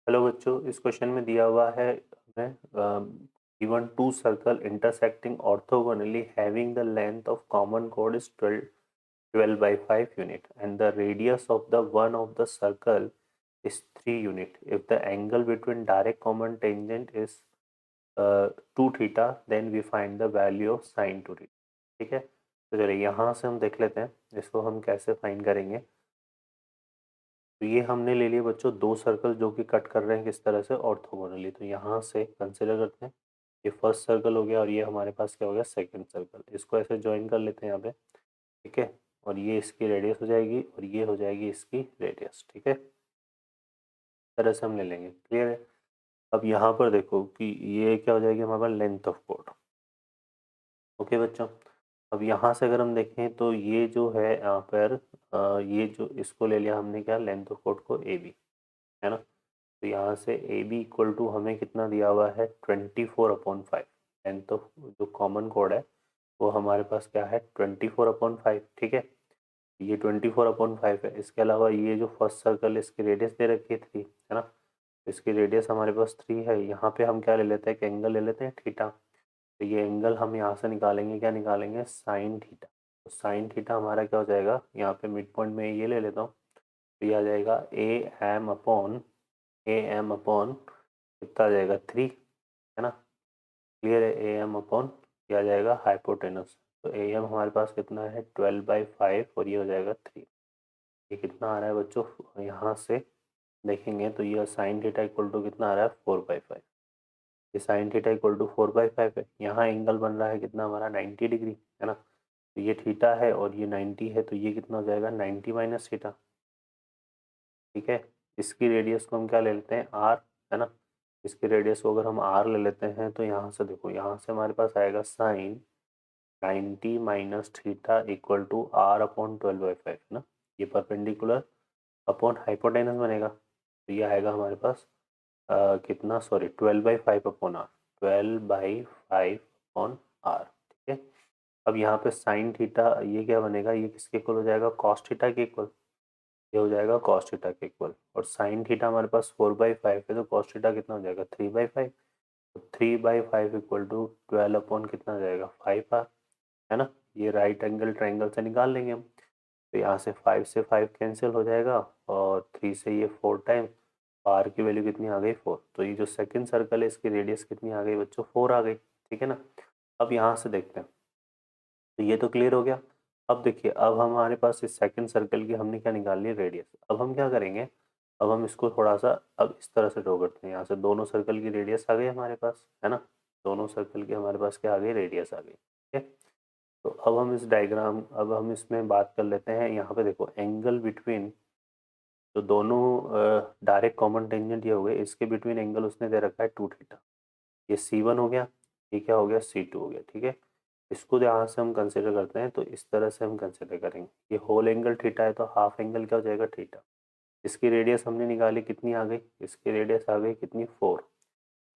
Hello बच्चों, इस question में दिया हुआ है हमें given two circle intersecting orthogonally having the length of common chord is 12 by 5 unit and the radius of the one of the circle is 3 unit. If the angle between direct common tangent is 2 theta, then we find the value of sin 2 theta. ठीक है, तो चलिए यहाँ से हम देख लेते हैं इसको हम कैसे फाइंड करेंगे। तो ये हमने ले लिए बच्चों दो सर्कल जो कि कट कर रहे हैं किस तरह से, ऑर्थोगोनली। तो यहाँ से कंसिडर करते हैं, ये फर्स्ट सर्कल हो गया और ये हमारे पास क्या हो गया, सेकंड सर्कल। इसको ऐसे ज्वाइन कर लेते हैं यहाँ पे, ठीक है। और ये इसकी रेडियस हो जाएगी और ये हो जाएगी इसकी रेडियस, ठीक है। इस तरह से हम ले लेंगे, क्लियर है। अब यहाँ पर देखो कि ये क्या हो जाएगी हमारे पास, लेंथ ऑफ कोड। ओके बच्चों, अब यहाँ से अगर हम देखें तो ये जो है यहाँ पर ये जो इसको ले लिया हमने क्या, लेंथ ऑफ कोड को ए बी, है ना। तो यहाँ से ए बी इक्वल टू हमें कितना दिया हुआ है, 24/5। लेंथ ऑफ जो कॉमन कोड है वो हमारे पास क्या है, 24/5, ठीक है। ये 24/5 है। इसके अलावा ये जो फर्स्ट सर्कल इसकी रेडियस दे रखी है 3, है ना। तो इसकी रेडियस हमारे पास 3 है। यहाँ पे हम क्या ले लेते हैं, एक एंगल ले लेते हैं थीटा। तो ये एंगल हम यहाँ से निकालेंगे, क्या निकालेंगे, साइन थीटा। तो साइन थीटा हमारा क्या हो जाएगा, यहाँ पे मिड पॉइंट में ये ले लेता हूँ। तो ये आ जाएगा ए एम अपॉन कितना आ जाएगा, 3, है ना। क्लियर है, ए एम अपॉन क्या आ जाएगा, हाइपोटेनस। तो ए एम हमारे पास कितना है, 12/5 और ये हो जाएगा 3। ये कितना आ रहा है बच्चों, यहाँ से देखेंगे तो ये साइन थीटा इक्वल टू कितना आ रहा है, 4/5। ये साइन थीटा इक्वल टू 4/5 है। यहाँ एंगल बन रहा है कितना हमारा, 90 डिग्री, है ना। तो ये थीटा है और ये 90 है, तो ये कितना हो जाएगा, 90 माइनस थीटा, ठीक है। इसकी रेडियस को हम क्या ले लेते हैं, आर, है ना। इसकी रेडियस को अगर हम आर ले लेते हैं तो यहाँ से देखो, यहाँ से हमारे पास आएगा sine 90 minus theta equal to R upon 12/5, है ना। ये परपेंडिकुलर अपॉन हाइपोटेनस बनेगा। तो ये आएगा हमारे पास कितना, sorry 12/5 upon R, 12/5 upon R, ठीक है। अब यहाँ पे साइन थीटा ये क्या बनेगा, ये किसके इक्वल हो जाएगा, कॉस थीटा के इक्वल। ये हो जाएगा कॉस थीटा के इक्वल। और साइन थीटा हमारे पास 4/5 है, तो कॉस थीटा कितना हो जाएगा, 3/5। तो 3/5 इक्वल टू 12 अपॉन कितना हो जाएगा, 5 आर, है ना। ये राइट एंगल ट्राइंगल से निकाल लेंगे हम। तो यहाँ से 5 से 5 कैंसिल हो जाएगा और 3 से ये 4 टाइम, आर की वैल्यू कितनी आ गई, 4। तो ये जो सेकंड सर्कल है इसकी रेडियस कितनी आ गई बच्चों, 4 आ गई, ठीक है ना। अब यहाँ से देखते हैं, तो ये तो क्लियर हो गया। अब देखिए, अब हमारे पास इस सेकंड सर्कल की हमने क्या निकालनी है, रेडियस। अब हम क्या करेंगे, अब हम इसको थोड़ा सा अब इस तरह से ड्रॉ करते हैं। यहाँ से दोनों सर्कल की रेडियस आ गई हमारे पास, है ना। दोनों सर्कल की हमारे पास क्या आ गई, रेडियस आ गई, ठीक है। तो अब हम इस डायग्राम, अब हम इसमें बात कर लेते हैं। यहाँ पे देखो एंगल बिटवीन, तो दोनों डायरेक्ट कॉमन टेंजेंट ये हो गए, इसके बिटवीन एंगल उसने दे रखा है 2 थीटा। ये C1 हो गया, ये क्या हो गया, C2 हो गया, ठीक है। इसको यहाँ से हम कंसिडर करते हैं, तो इस तरह से हम कंसिडर करेंगे। ये होल एंगल थीटा है तो हाफ एंगल क्या हो जाएगा, थीटा। इसकी रेडियस हमने निकाली, कितनी आ गई, इसकी रेडियस आ गई कितनी, 4।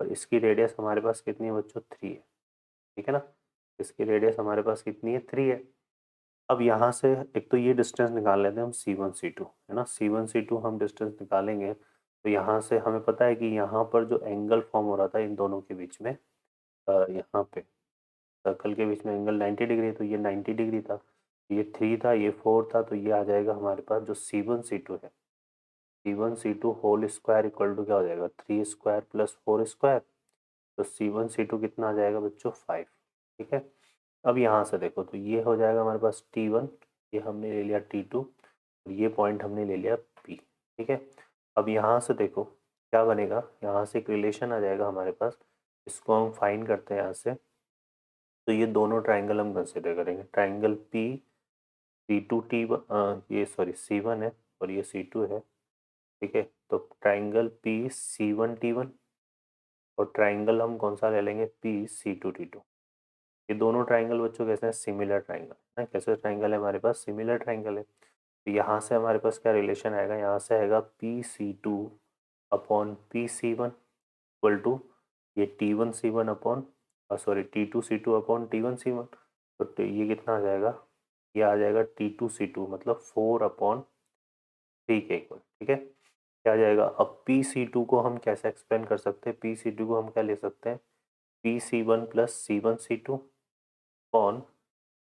और इसकी रेडियस हमारे पास कितनी है बच्चों, 3 है, ठीक है ना। इसकी रेडियस हमारे पास कितनी है, 3 है। अब यहाँ से एक तो ये डिस्टेंस निकाल लेते हैं हम, C1 C2, है ना। C1 C2 हम डिस्टेंस निकालेंगे तो यहाँ से हमें पता है कि यहाँ पर जो एंगल फॉर्म हो रहा था इन दोनों के बीच में, यहाँ पे सर्कल के बीच में एंगल 90 डिग्री, तो ये 90 डिग्री था। ये 3 था, ये 4 था, तो ये आ जाएगा हमारे पास जो C1 C2 है, C1 C2 whole square equal to क्या हो जाएगा, 3 स्क्वायर प्लस 4 स्क्वायर। तो C1 C2 कितना आ जाएगा बच्चों, 5, ठीक है। अब यहाँ से देखो तो ये हो जाएगा हमारे पास T1, ये हमने ले लिया T2 और ये पॉइंट हमने ले लिया P, ठीक है। अब यहाँ से देखो क्या बनेगा, यहाँ से एक रिलेशन आ जाएगा हमारे पास। इसको हम फाइंड करते हैं यहाँ से। तो ये दोनों ट्राइंगल हम कंसिडर करेंगे, ट्राइंगल P C2 T1, ये सॉरी C1 है और ये C2 है, ठीक है। तो ट्राइंगल P C1 T1 और ट्राइंगल हम कौन सा ले लेंगे, P C2 T2। ये दोनों ट्राइंगल बच्चों कैसे हैं, सिमिलर ट्राइंगल है। कैसे ट्राइंगल है हमारे पास, सिमिलर ट्राइंगल है। तो यहाँ से हमारे पास क्या रिलेशन आएगा, यहाँ से आएगा PC2 upon PC1 equal to ये T1C1 upon, sorry T2C2 upon T1C1। तो ये कितना आ जाएगा, ये आ जाएगा T2C2 मतलब 4/3 के इक्वल, ठीक है। क्या आ जाएगा। अब पी सी टू को हम कैसे एक्सप्लेन कर सकते हैं, पी सी टू को हम क्या ले सकते हैं, P C one plus C one C two upon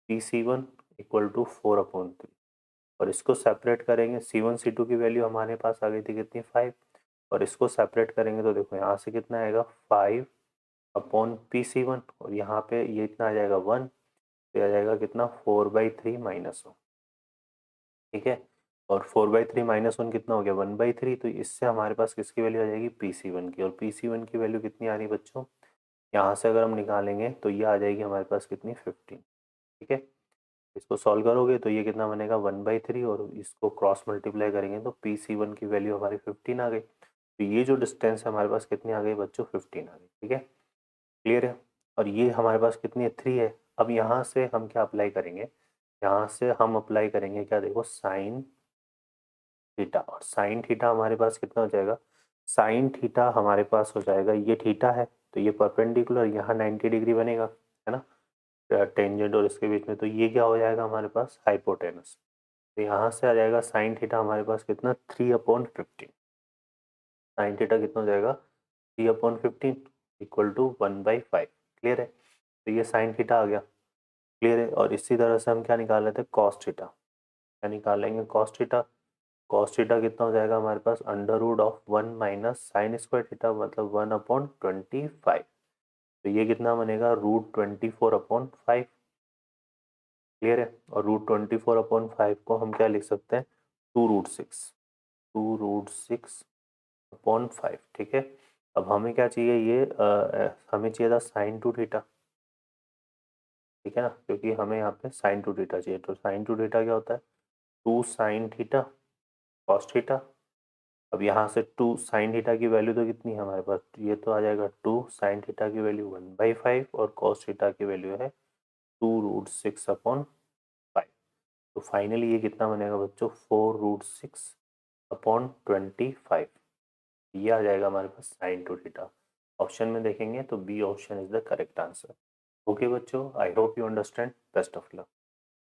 P C one equal to 4/3। और इसको सेपरेट करेंगे, सी वन सी टू की वैल्यू हमारे पास आ गई थी कितनी 5, और इसको सेपरेट करेंगे तो देखो यहाँ से कितना आएगा 5/पी सी वन, और यहाँ पे ये इतना आ जाएगा 1, तो आ जाएगा कितना 4/3 -1। ठीक है, और 4/3 -1 कितना हो गया 1/3। तो इससे हमारे पास किसकी वैल्यू आ जाएगी पी सी वन की, और पी सी वन की वैल्यू कितनी आ रही है बच्चों, यहाँ से अगर हम निकालेंगे तो ये आ जाएगी हमारे पास कितनी 15। ठीक है, इसको सॉल्व करोगे तो ये कितना बनेगा 1/3, और इसको क्रॉस मल्टीप्लाई करेंगे तो पी सी वन की वैल्यू हमारी 15 आ गई। तो ये जो डिस्टेंस है हमारे पास कितनी आ गई बच्चों 15 आ गई। ठीक है, क्लियर है। और ये हमारे पास कितनी है 3 है। अब यहाँ से हम क्या अप्लाई करेंगे, यहाँ से हम अप्लाई करेंगे क्या, देखो साइन थीटा, और साइन थीटा हमारे पास कितना हो जाएगा, साइन थीटा हमारे पास हो जाएगा, ये थीटा है तो ये परपेंडिकुलर यहाँ 90 डिग्री बनेगा, है ना, टेंजेंट और इसके बीच में, तो ये क्या हो जाएगा हमारे पास हाइपोटेनस। तो यहाँ से आ जाएगा साइन थीटा हमारे पास कितना 3/15। साइन थीटा कितना हो जाएगा 3/15 इक्वल टू 1/5। क्लियर है, तो ये साइन थीटा आ गया। क्लियर है, और इसी तरह से हम क्या निकाल रहे थे कॉस थीटा, क्या निकालेंगे कॉस थीटा। कॉस थीटा कितना हो जाएगा हमारे पास √1 माइनस साइन स्क्वायर थीटा, मतलब 1/25। तो ये कितना बनेगा √24/5। क्लियर है, और √24/5 को हम क्या लिख सकते हैं 2√6, 2√6/5। ठीक है, अब हमें क्या चाहिए, ये हमें चाहिए था साइन टू थीटा। ठीक है ना, क्योंकि हमें यहाँ पे साइन टू थीटा चाहिए, तो साइन टू थीटा क्या होता है 2 साइन थीटा कॉस थीटा। अब यहाँ से 2 साइन थीटा की वैल्यू तो कितनी है हमारे पास, ये तो आ जाएगा 2 साइन थीटा की वैल्यू 1/5, और कॉस थीटा की वैल्यू है 2√6/5। तो फाइनली ये कितना बनेगा बच्चों 4√6/25। ये आ जाएगा हमारे पास साइन टू थीटा। ऑप्शन में देखेंगे तो B option is the correct answer. Okay बच्चों, I hope you understand, best of luck.